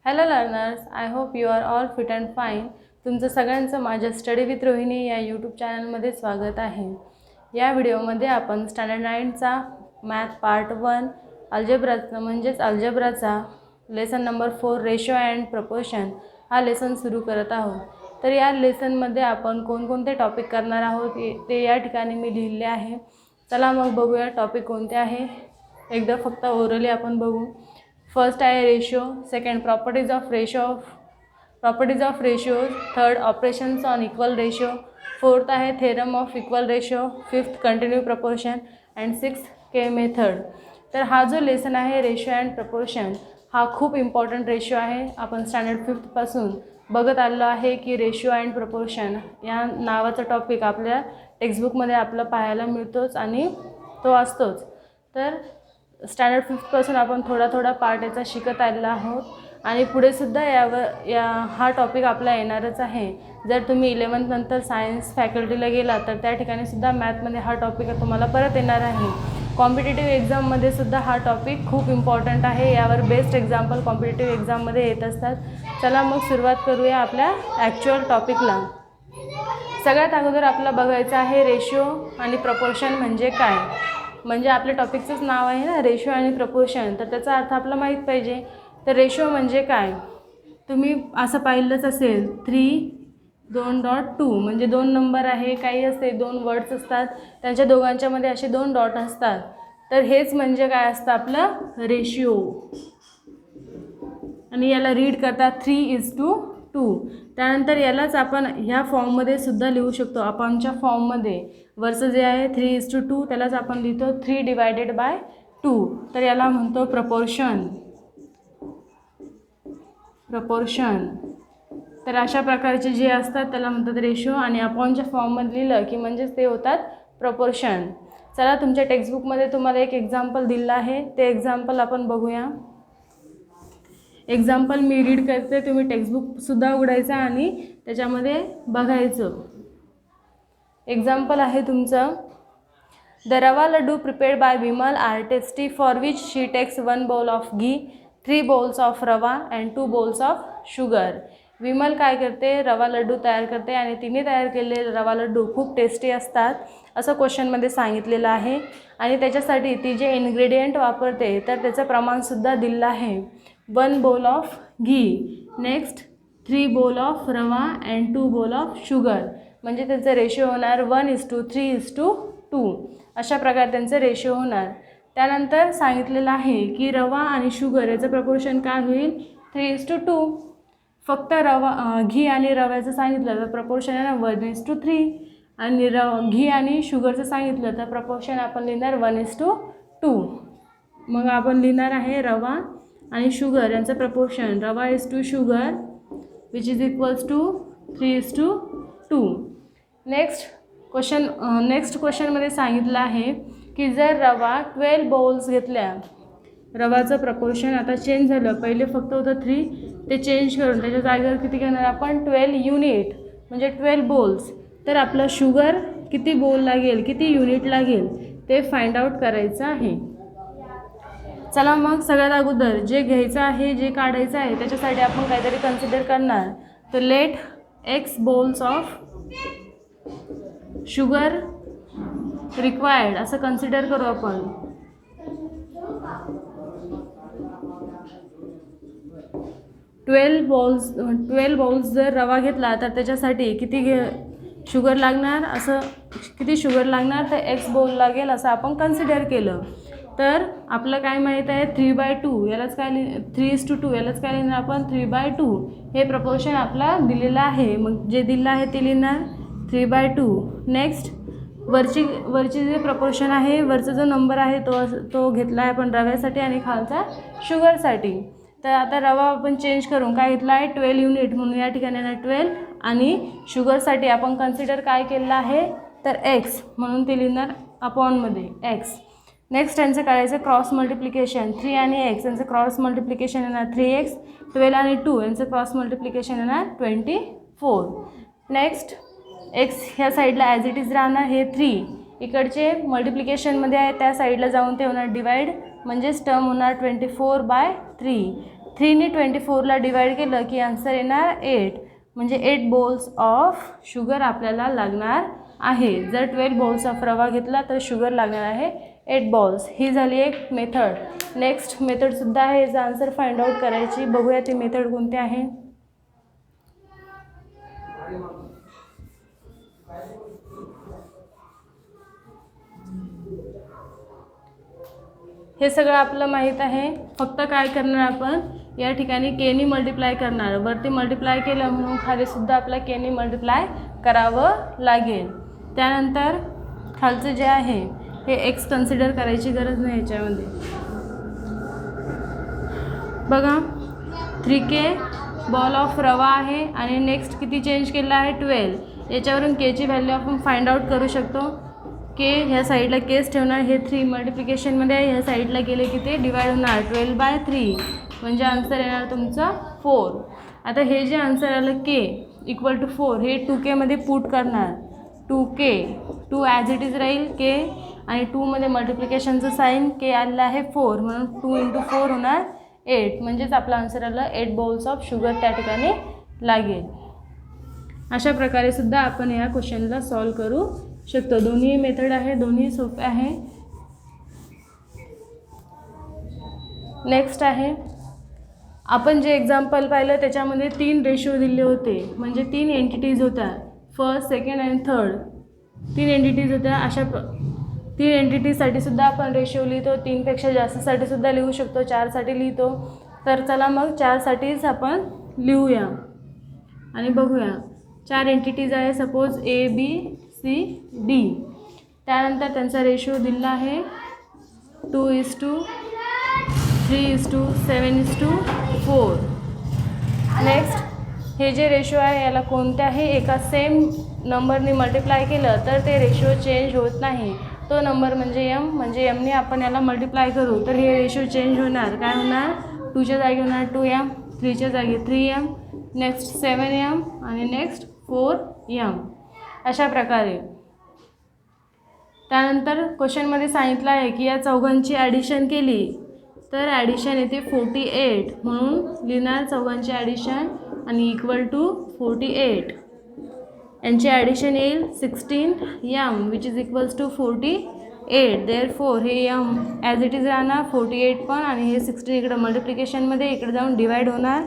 Hello learners, I hope you are all fit and fine. तुमचं सगळ्यांचं माझ्या study with Rohini या यूट्यूब चॅनलमध्ये स्वागत आहे. या व्हिडिओमध्ये आपण स्टँडर्ड 9चा मॅथ पार्ट 1 अल्जेब्राचा lesson number 4 ratio and proportion हा लेसन सुरू करत आहोत. तर या लेसनमध्ये आपण कोणकोणते टॉपिक करणार आहोत ते या ठिकाणी मी लिहिले आहे. चला मग बघूया टॉपिक कोणते आहे. एकदा फक्त ओरली आपण बघू. फर्स्ट आहे ratio, second properties of ratio, third operations on equal ratio, fourth आहे theorem of equal ratio, fifth continue proportion and sixth K method. तर हा जो लेसन आहे रेशो अँड प्रपोर्शन हा खूप इम्पॉर्टंट रेशो आहे. आपण स्टँडर्ड 5थपासून बघत आलो आहे की रेशो अँड प्रपोर्शन या नावाचा टॉपिक आपल्या टेक्स्टबुकमध्ये आपलं पाहायला मिळतोच आणि तो असतोच. तर स्टँडर्ड 5थपासून आपण थोडा पार्ट याचा शिकत आलेला आहोत आणि पुढेसुद्धा हा टॉपिक आपला येणारच आहे. जर तुम्ही 11th नंतर सायन्स फॅकल्टीला गेला तर त्या ठिकाणीसुद्धा मॅथमध्ये हा टॉपिक तुम्हाला परत येणार आहे. कॉम्पिटेटिव्ह एक्झाममध्ये सुद्धा हा टॉपिक खूप इम्पॉर्टंट आहे. यावर बेस्ट एक्झाम्पल कॉम्पिटेटिव्ह एक्झाममध्ये येत असतात. चला मग सुरुवात करूया आपल्या ॲक्च्युअल टॉपिकला. सगळ्यात अगोदर आपला बघायचं आहे रेशो आणि प्रपोर्शन म्हणजे काय. म्हणजे आपल्या टॉपिकचंच नाव आहे ना रेशो आणि प्रपोर्शन, तर त्याचा अर्थ आपला माहीत पाहिजे. तर रेशो म्हणजे काय तुम्ही असं पाहिलंच असेल 3.2 म्हणजे 2 नंबर आहे, काही असते 2 वर्ड्स असतात त्यांच्या दोघांच्यामध्ये असे 2 डॉट असतात. तर हेच म्हणजे काय असतं आपलं रेशिओ. आणि याला रीड करतात 3:2. त्यानंतर यालाच आपण ह्या फॉर्ममध्ये सुद्धा लिहू शकतो. आपणच्या फॉर्ममध्ये वरचं जे आहे 3:2 त्यालाच आपण लिहितो 3/2. तर याला म्हणतो प्रपोर्शन. तर अशा प्रकारचे जे असतात त्याला म्हणतात रेशो आणि अपॉनच्या फॉर्ममध्ये लिहिलं की म्हणजेच ते होतात प्रपोर्शन. चला तुमच्या टेक्स्टबुकमध्ये तुम्हाला एक एक्झाम्पल दिलं आहे, ते एक्झाम्पल आपण बघूया. एक्झाम्पल मी रीड करते, तुम्ही टेक्स्टबुकसुद्धा उघडायचं आणि त्याच्यामध्ये बघायचं. एक्झाम्पल आहे तुमचं. The rava laddoo prepared by Vimal are tasty for which she takes 1 bowl of ghee, 3 bowls of rava and 2 bowls of sugar. Vimal काय करते, रवा लड्डू तयार करते आणि तिने तयार केलेले रवा लड्डू खूप टेस्टी असतात असं क्वेश्चनमध्ये सांगितलेलं आहे. आणि त्याच्यासाठी ती जे इन्ग्रेडियंट वापरते तर त्याचं प्रमाणसुद्धा दिलं आहे. 1 bowl of ghee, next 3 bowl of rava and 2 bowl of sugar. म्हणजे त्यांचं रेशो होणार 1:3:2. अशा प्रकारे त्यांचं रेशो होणार. त्यानंतर सांगितलेलं आहे की रवा आणि शुगर याचं प्रपोर्शन काय होईल 3:2. फक्त घी आणि रव्याचं सांगितलं तर प्रपोर्शन आहे ना 1:3. आणि घी आणि शुगरचं सांगितलं तर प्रपोर्शन आपण लिहिणार 1:2. मग आपण लिहिणार आहे रवा आणि शुगर यांचं प्रपोर्शन रवा sugar which is equals to 3:2. Next क्वेश्चनमध्ये सांगितलं आहे की जर रवा 12 bowls घेतल्या, रवाचं प्रपोर्शन आता चेंज झालं. पहिले फक्त होतं 3, ते चेंज करून त्याच्या जागेवर किती घेणार आपण 12 युनिट म्हणजे 12 bowls. तर आपलं शुगर किती बोल लागेल, किती युनिट लागेल ते फाइंड आउट करायचं आहे. चला मग सगळ्यात अगोदर जे घ्यायचं आहे, जे काढायचं आहे त्याच्यासाठी आपण काहीतरी कन्सिडर करणार. तर let x bowls of sugar required असं कन्सिडर करू आपण. ट्वेल्व bowls जर रवा घेतला तर त्याच्यासाठी किती शुगर लागणार, असं किती शुगर लागणार तर x bowl लागेल असं आपण कन्सिडर केलं. तर आपलं काय माहीत आहे 3/2 यालाच काय 3:2 यालाच काय लिहिणार आपण 3/2. हे प्रपोर्शन आपला दिलेलं आहे. मग जे दिलं आहे ते लिहिणार 3/2. नेक्स्ट वरची जे प्रपोर्शन आहे, वरचा जो नंबर आहे तो घेतला आहे आपण रव्यासाठी आणि खालचा शुगरसाठी. तर आता रवा आपण चेंज करून काय घेतला आहे 12 युनिट म्हणून या ठिकाणी 12 आणि शुगरसाठी आपण कन्सिडर काय केलेलं आहे तर x म्हणून ते लिहिणार अपॉनमध्ये x. नेक्स्ट यांचं काढायचं क्रॉस मल्टिप्लिकेशन. 3 आणि x यांचं क्रॉस मल्टिप्लिकेशन येणार 3x, 12 आणि 2 यांचं क्रॉस मल्टिप्लिकेशन येणार 24. नेक्स्ट x ह्या साईडला ॲज इट इज राहणार, हे 3 इकडचे मल्टिप्लिकेशनमध्ये आहे त्या साईडला जाऊन ते होणार डिवाइड, म्हणजेच टर्म होणार 24/3. 3ने 24ला डिवाइड केलं की आन्सर येणार 8, म्हणजे 8 बॉल्स ऑफ शुगर आपल्याला लागणार आहे. जर 12 बॉल्स ऑफ रवा घेतला तर शुगर लागणार आहे 8 बॉल्स. ही झाली एक मेथड. नेक्स्ट मेथडसुद्धा आहे, याचा आन्सर फाइंड आउट करायची. बघूया ती मेथड कोणती आहे. हे सगळं आपलं माहीत आहे. फक्त काय करणार आपण या ठिकाणी केनी मल्टिप्लाय करणार. वरती मल्टिप्लाय केलं म्हणून खालीसुद्धा आपला केनी मल्टिप्लाय करावं लागेल. त्यानंतर खालचं जे आहे हे एक्स कन्सिडर करायची गरज नाही याच्यामध्ये. बघा 3K बॉल ऑफ रवा आहे आणि नेक्स्ट किती चेंज केला आहे 12. याच्यावरून केची व्हॅल्यू आपण फाइंड आउट करू शकतो. के ह्या साईडला केस ठेवणार, हे 3 मल्टिप्लिकेशनमध्ये आहे, ह्या साईडला गेले की ते डिवाइड होणार 12/3, म्हणजे आन्सर येणार तुमचं 4. आता हे जे आन्सर आलं के इक्वल टू 4 हे 2K मध्ये पुट करणार. 2K 2 ॲज इट इज राहील के आणि 2 मध्ये मल्टिप्लिकेशनचं साईन के आलेलं आहे 4 म्हणून 2 × 4 होणार 8, म्हणजेच आपला आन्सर आलं 8 बॉल्स ऑफ शुगर त्या ठिकाणी लागेल. अशा प्रकारे सुद्धा आपण या क्वेश्चनला सॉल्व करू शकतो. दोन्ही मेथड आहे, दोन्ही सोपे आहे. नेक्स्ट आहे आपण जे एक्झाम्पल पाहिलं त्याच्यामध्ये 3 रेशो दिले होते, म्हणजे 3 एंटिटीज होत्या, फर्स्ट, सेकंड आणि थर्ड 3 एंटिटीज होत्या. अशा 3 एंटिटीजसाठी सुद्धा आपण रेशो लिहितो. 3पेक्षा जास्तसाठी सुद्धा लिहू शकतो, 4साठी लिहितो. तर चला मग 4साठीच आपण लिहूया आणि बघूया. 4 एंटिटीज आहे, suppose A B C D. त्यानंतर त्यांचा रेशो दिला आहे 2:3:7:4. नेक्स्ट हे जे रेशो आहे याला कोणत्याही एका सेम नंबरने मल्टिप्लाय केलं तर ते रेशो चेंज होत नाही. तो नंबर म्हणजे M, म्हणजे Mने आपण याला मल्टिप्लाय करू तर हे रेशो चेंज होणार. काय होणार 2च्या जागी होणार 2M, 3च्या जागी 3M, नेक्स्ट 7M आणि नेक्स्ट 4M. अशा प्रकारे. त्यानंतर क्वेश्चनमध्ये सांगितलं आहे की या चौघांची ॲडिशन केली तर ॲडिशन येते 48, म्हणून लिहिणार चौघांची ॲडिशन आणि इक्वल टू 48. यांची ॲडिशन येईल 16M which is equals to 48. Therefore हे M ॲज इट इज राहणार 48 पण, आणि हे 16 इकडं मल्टिप्लिकेशनमध्ये इकडे जाऊन डिवाइड होणार.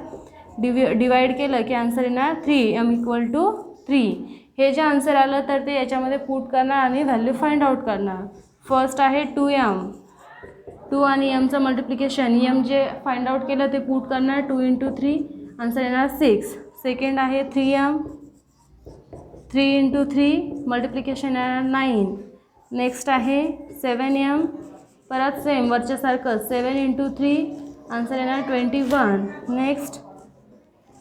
डिवाइड केलं की आन्सर येणार 3M इक्वल टू 3. हे जे आन्सर आलं तर ते याच्यामध्ये पुट करणार आणि व्हॅल्यू फाइंड आउट करणार. फर्स्ट आहे 2M, 2 आणि Mचं मल्टिप्लिकेशन, M जे फाइंड आउट केलं ते पुट करणार 2 × 3, आन्सर येणार 6. सेकंड आहे 3M, 3 × 3 मल्टिप्लिकेशन येणार 9. नेक्स्ट आहे 7M, परत सेम वरच्यासारखं 7 × 3, आन्सर येणार 21. Next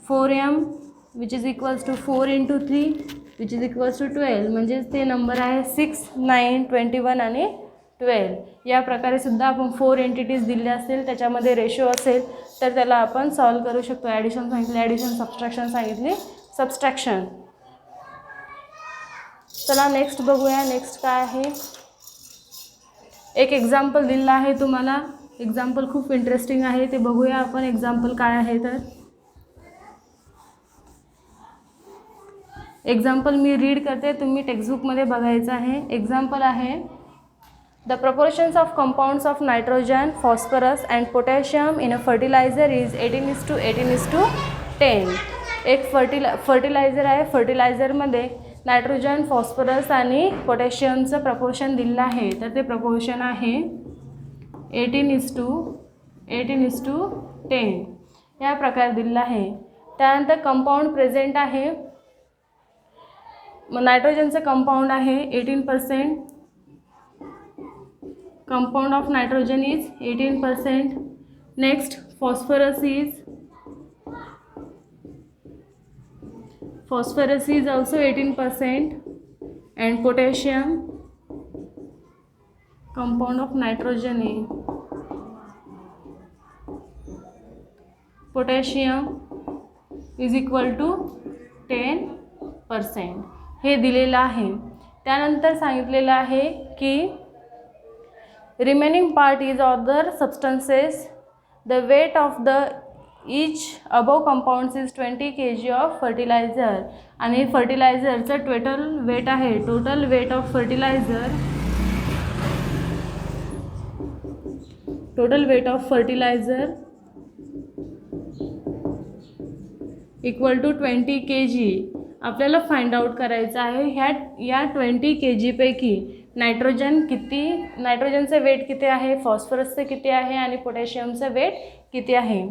4M which is equals to 4 × 3 which is equals to 12, म्हणजेच ते नंबर आहे 6, 9, 21 आणि 12. या प्रकारे सुद्धा आपण 4 एंटिटीज दिल्या असेल त्याच्यामध्ये रेशो असेल तर त्याला आपण सॉल्व करू शकतो. ॲडिशन सांगितली ॲडिशन, सबस्ट्रॅक्शन सांगितली सबस्ट्रॅक्शन. चला नेक्स्ट बघूया. नेक्स्ट काय आहे, एक एक्झाम्पल दिलेलं आहे तुम्हाला. एक्झाम्पल खूप इंटरेस्टिंग आहे, ते बघूया आपण एक्झाम्पल काय आहे. तर एक्झाम्पल मी रीड करते, तुम्ही टेक्स्टबुकमध्ये बघायचं आहे. एक्झाम्पल आहे the proportions of compounds of nitrogen, phosphorus and potassium in a fertilizer is 18:18:10. एक फर्टिलायझर आहे. फर्टिलायझरमध्ये नायट्रोजन, फॉस्फरस आणि पोटॅशियमचं प्रपोर्शन दिलेलं आहे. तर ते प्रपोर्शन आहे 18:10 या प्रकारे दिलेलं आहे. त्यानंतर कंपाऊंड प्रेझेंट आहे. नायट्रोजनचं कंपाऊंड आहे 18%. Compound of nitrogen is 18%. Next phosphorus is also 18%. and potassium, compound of nitrogen is potassium is equal to 10%. हे दिलेलं आहे. त्यानंतर सांगितलेलं आहे की remaining part is other substances, the weight of the each above compounds is 20 kg of fertilizer. आणि फर्टिलायझरचं total weight आहे, total weight of fertiliser, total weight of fertiliser equal to 20 kg. आपल्याला फाइंड आउट करायचं आहे या 20 kg पैकी नायट्रोजनचं weight किती आहे, फॉस्फरसचं किती आहे आणि पोटॅशियमचं वेट किती आहे.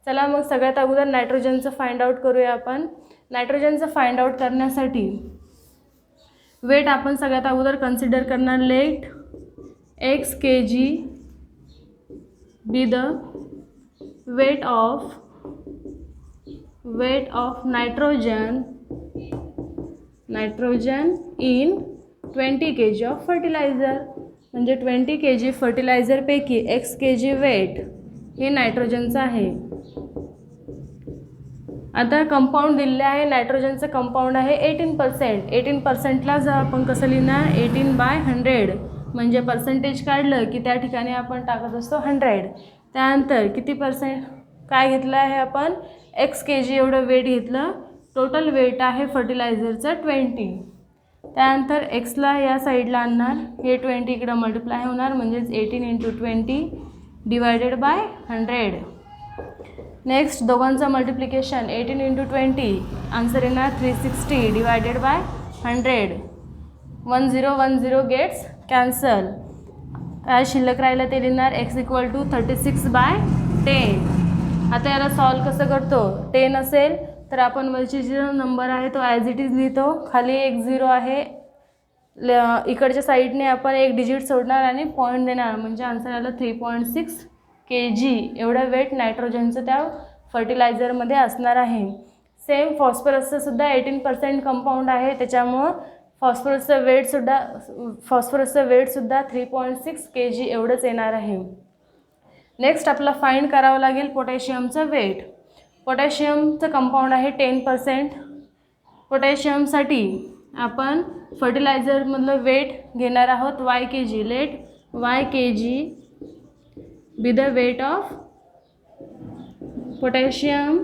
चला मग सगळ्यात अगोदर नायट्रोजनचं फाइंड आउट करूया आपण. नायट्रोजनचं फाइंड आउट करण्यासाठी वेट आपण सगळ्यात अगोदर कन्सिडर करणार. Let x kg be the weight of nitrogen in 20 kg of fertiliser. म्हणजे 20 kg फर्टिलायझरपैकी x kg वेट हे नायट्रोजनचं आहे. आता कंपाऊंड दिलेलं आहे, नायट्रोजनचं कंपाऊंड आहे 18%. 18%ला जर आपण कसं लिहिणार, 18/100 म्हणजे पर्सेंटेज काढलं की त्या ठिकाणी आपण टाकत असतो 100. त्यानंतर किती पर्सेंट काय घेतलं आहे आपण, x kg एवढं वेट घेतलं. टोटल वेट आहे फर्टिलायझरचं 20. त्यानंतर एक्सला या साईडला आणणार, हे 20 इकडं मल्टिप्लाय होणार म्हणजेच 18 × 20 डिवायडेड बाय 100. नेक्स्ट दोघांचं मल्टिप्लिकेशन 18 × 20 आन्सर येणार 360 डिवायडेड बाय 100. 1010 gates cancel. काय शिल्लक राहिलं ते लिहिणार x = 36/10. आता याला सॉल्व कसं करतो, 10 असेल तर आपण वरची जो नंबर आहे तो ॲज इट इज लिहितो, खाली एक 0 आहे, इकडच्या साईडने आपण एक डिजिट सोडणार आणि पॉईंट देणार म्हणजे आन्सर आलं 3.6 kg एवढं वेट नायट्रोजनचं त्या फर्टिलायझरमध्ये असणार आहे. सेम फॉस्फरसचं सुद्धा 18% कंपाऊंड आहे, त्याच्यामुळं फॉस्फरसचं वेटसुद्धा 3.6 kg एवढंच येणार आहे. नेक्स्ट आपला फाइंड करावं लागेल पोटॅशियमचं वेट. पोटॅशियमचं कंपाऊंड आहे 10%. पोटॅशियमसाठी आपण फर्टिलायझरमधलं वेट घेणार आहोत y kg. Let y kg be the weight of potassium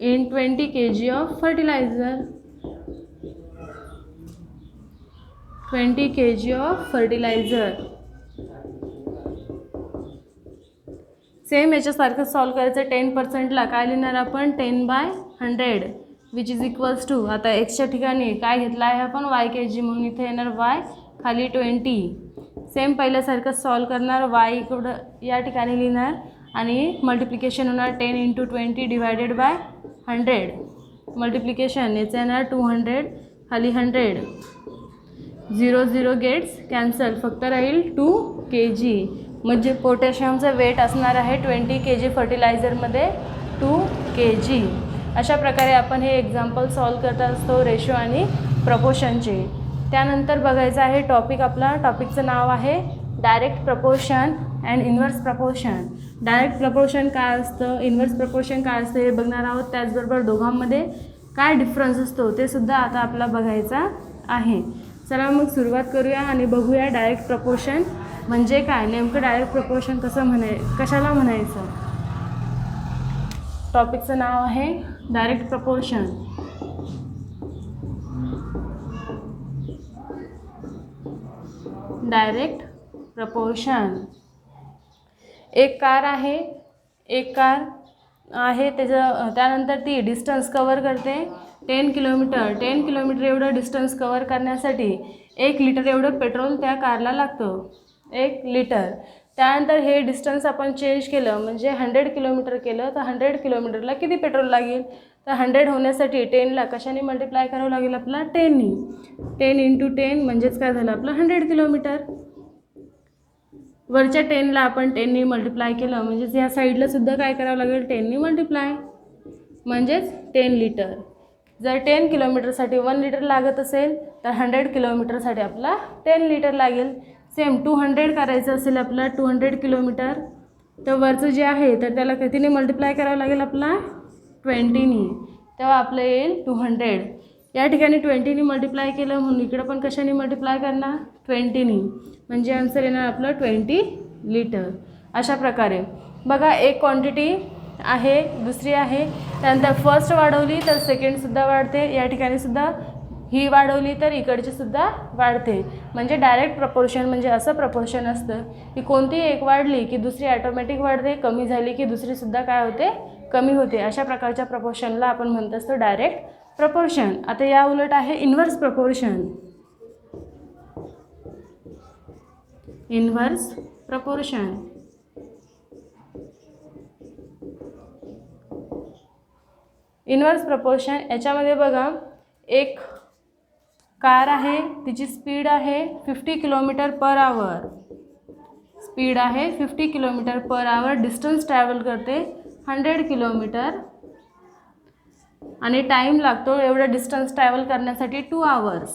in 20 kg of fertilizer. 20 kg of fertilizer. Same याच्यासारखं सॉल्व करायचं. 10%ला काय लिहिणार आपण, 10/100 विच इज इक्वल्स टू, आता एक्सच्या ठिकाणी काय घेतलं आहे आपण y kg म्हणून इथे येणार y खाली 20. सेम पहिल्यासारखं सॉल्व करणार, y इकडं या ठिकाणी लिहिणार आणि मल्टिप्लिकेशन होणार 10 × 20 डिवायडेड बाय 100. मल्टिप्लिकेशन याचं येणार 200 खाली 100. 0 गेट्स कॅन्सल, फक्त राहील 2 kg. म्हणजे पोटॅशियमचं वेट असणार आहे 20 kg फर्टिलायझरमध्ये 2 kg. अशा प्रकारे आपण हे एक्झाम्पल सॉल्व करत असतो रेशो आणि प्रपोर्शनचे. त्यानंतर बघायचं आहे टॉपिक. आपला टॉपिकचं नाव आहे direct proportion and inverse proportion. Direct proportion काय असतं, इन्व्हर्स प्रपोर्शन काय असतं हे बघणार आहोत. त्याचबरोबर दोघांमध्ये काय डिफरन्स असतो ते सुद्धा आता आपला बघायचा आहे. चला मग सुरुवात करूया आणि बघूया डायरेक्ट प्रपोर्शन म्हणजे काय, नेमकं डायरेक्ट प्रपोर्शन कशाला म्हणायचं. टॉपिकचं नाव आहे डायरेक्ट प्रपोर्शन. Direct proportion. एक कार आहे त्यानंतर ती डिस्टन्स कवर करते 10 किलोमीटर. 10 किलोमीटर एवढं डिस्टन्स कवर करण्यासाठी 1 लिटर एवढं पेट्रोल त्या कारला लागतं, 1 लिटर. त्यानंतर हे डिस्टन्स आपण चेंज केलं म्हणजे 100 किलोमीटर केलं तर 100 किलोमीटरला किती पेट्रोल लागेल, तर 100 होण्यासाठी 10ला कशाने मल्टिप्लाय करावं लागेल आपला 10नी. 10 × 10 म्हणजेच काय झालं आपलं 100 किलोमीटर. वरच्या 10ला आपण 10नी मल्टिप्लाय केलं म्हणजेच या साईडला सुद्धा काय करावं लागेल 10नी मल्टिप्लाय म्हणजेच 10 लिटर. जर 10 किलोमीटरसाठी 1 लिटर लागत असेल तर 100 किलोमीटरसाठी आपला 10 लिटर लागेल. सेम 200 करायचं असेल आपला 200 किलोमीटर तर वरचं जे आहे तर त्याला कितीने मल्टिप्लाय करावं लागेल आपला 20नी, तेव्हा आपलं येईल 200. या ठिकाणी 20नी मल्टिप्लाय केलं म्हणून इकडं पण कशाने मल्टिप्लाय करणार 20नी, म्हणजे आन्सर येणार आपलं 20 लिटर. अशा प्रकारे बघा एक क्वांटिटी आहे दुसरी आहे, त्यानंतर फर्स्ट वाढवली तर सेकंडसुद्धा वाढते, या ठिकाणी सुद्धा ही वाढवली तर इकडची सुद्धा वाढते. म्हणजे डायरेक्ट प्रपोर्शन म्हणजे असं प्रपोर्शन असतं की कोणतीही एक वाढली की दुसरी ॲटोमॅटिक वाढते, कमी झाली की दुसरीसुद्धा काय होते कमी होते. अशा प्रकारच्या प्रपोर्शनला आपण म्हणत असतो डायरेक्ट प्रपोर्शन. आता या उलट आहे inverse proportion. Inverse proportion. Inverse proportion याच्यामध्ये बघा एक कार आहे, तिची स्पीड आहे 50 किलोमीटर पर आवर. स्पीड आहे 50 kilometre per hour, distance travel करते 100 किलोमीटर आणि टाईम लागतो एवढं डिस्टन्स ट्रॅव्हल करण्यासाठी 2 आवर्स.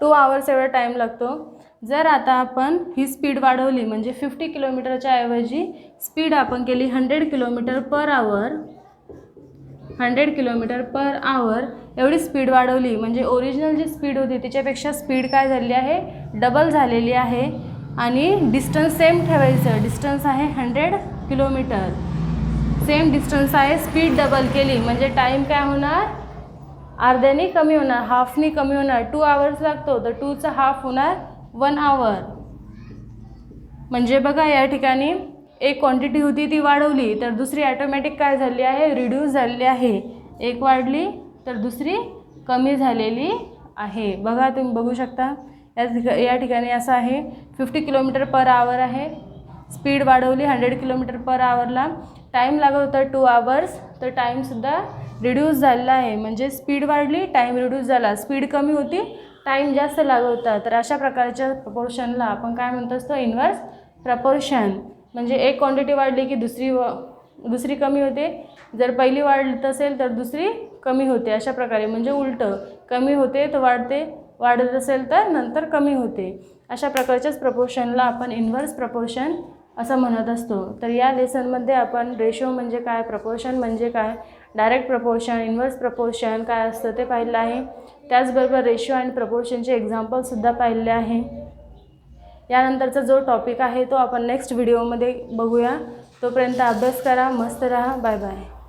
2 आवर्स एवढा टाईम लागतो. जर आता आपण ही स्पीड वाढवली म्हणजे 50 किलोमीटरच्या ऐवजी स्पीड आपण केली 100 kilometre per hour, 100 kilometre per hour एवढी स्पीड वाढवली म्हणजे ओरिजिनल जी स्पीड होती त्याच्यापेक्षा स्पीड काय झालेली आहे डबल झालेली आहे. आणि डिस्टन्स सेम ठेवायचं, डिस्टन्स आहे 100 किलोमीटर, सेम डिस्टन्स आहे, स्पीड डबल केली म्हणजे टाईम काय होणार अर्ध्याने कमी होणार, हाफनी कमी होणार. 2 आवर्स लागतो तर 2चा हाफ होणार 1 आवर. म्हणजे बघा या ठिकाणी एक क्वांटिटी होती ती वाढवली तर दुसरी ॲटोमॅटिक काय झाली आहे रिड्यूस झालेली आहे. एक वाढली तर दुसरी कमी झालेली आहे. बघा तुम्ही बघू शकता या ठिकाणी असं आहे 50 किलोमीटर पर आवर आहे, स्पीड वाढवली 100 किलोमीटर पर आवरला, टाईम लागत होता 2 आवर्स तर टाईमसुद्धा रिड्यूस झालेला आहे. म्हणजे स्पीड वाढली टाईम रिड्यूस झाला, स्पीड कमी होती टाईम जास्त लागत होता. तर अशा प्रकारच्या प्रपोर्शनला आपण काय म्हणतो असतो इन्व्हर्स प्रपोर्शन. म्हणजे एक क्वांटिटी वाढली की दुसरी कमी होते, जर पहिली वाढत असेल तर दुसरी कमी होते. अशा प्रकारे म्हणजे उलटं कमी होते तर वाढते, वाढत असेल तर नंतर कमी होते. अशा प्रकारच्याच प्रपोर्शनला आपण इन्व्हर्स प्रपोर्शन असं म्हणत असतो. तर या लेसनमध्ये आपण रेशो म्हणजे काय, प्रपोर्शन म्हणजे काय, डायरेक्ट प्रपोर्शन, इन्व्हर्स प्रपोर्शन काय असतं ते पाहिलं आहे. त्याचबरोबर रेशो आणि प्रपोर्शनचे एक्झाम्पलसुद्धा पाहिले आहे. यानंतरचा जो टॉपिक आहे तो आपण नेक्स्ट व्हिडिओमध्ये बघूया. तोपर्यंत अभ्यास करा, मस्त राहा, बाय बाय.